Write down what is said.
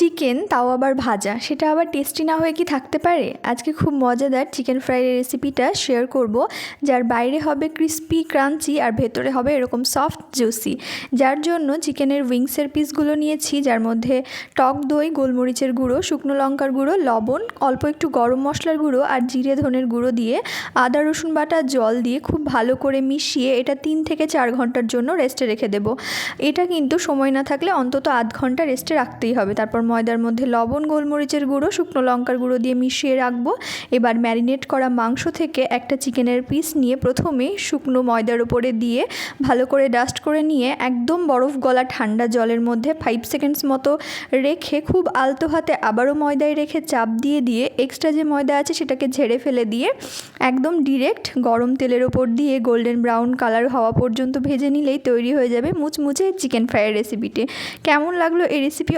Chicken, তাও আবার ভাজা, সেটা আবার টেস্টি না হয়ে কি থাকতে পারে? আজকে খুব মজাদার চিকেন ফ্রাইয়ের রেসিপিটা শেয়ার করব, যার বাইরে হবে ক্রিস্পি ক্রাঞ্চি আর ভেতরে হবে এরকম সফট জুসি। যার জন্য চিকেনের উইংসের পিসগুলো নিয়েছি, যার মধ্যে টক দই, গোলমরিচের গুঁড়ো, শুকনো লঙ্কার গুঁড়ো, লবণ, অল্প একটু গরম মশলার গুঁড়ো আর জিরে ধনের গুঁড়ো দিয়ে আদা রসুন বাটা জল দিয়ে খুব ভালো করে মিশিয়ে এটা 3 থেকে 4 ঘন্টার জন্য রেস্টে রেখে দেবো। এটা কিন্তু সময় না থাকলে অন্তত আধ ঘন্টা রেস্টে রাখতেই হবে। তারপর ময়দার মধ্যে লবণ, গোলমরিচের গুঁড়ো, শুকনো লঙ্কার গুঁড়ো দিয়ে মিশিয়ে রাখবো। এবার ম্যারিনেট করা মাংস থেকে একটা চিকেনের পিস নিয়ে প্রথমে শুকনো ময়দার উপরে দিয়ে ভালো করে ডাস্ট করে নিয়ে একদম বরফ গলা ঠান্ডা জলের মধ্যে 5 সেকেন্ডস মতো রেখে খুব আলতো হাতে আবারও ময়দায় রেখে চাপ দিয়ে দিয়ে এক্সট্রা যে ময়দা আছে সেটাকে ঝেড়ে ফেলে দিয়ে একদম ডিরেক্ট গরম তেলের ওপর দিয়ে গোল্ডেন ব্রাউন কালার হওয়া পর্যন্ত ভেজে নিলেই তৈরি হয়ে যাবে মুচমুচে চিকেন ফ্রাইয়ের রেসিপিটি। কেমন লাগলো এই রেসিপি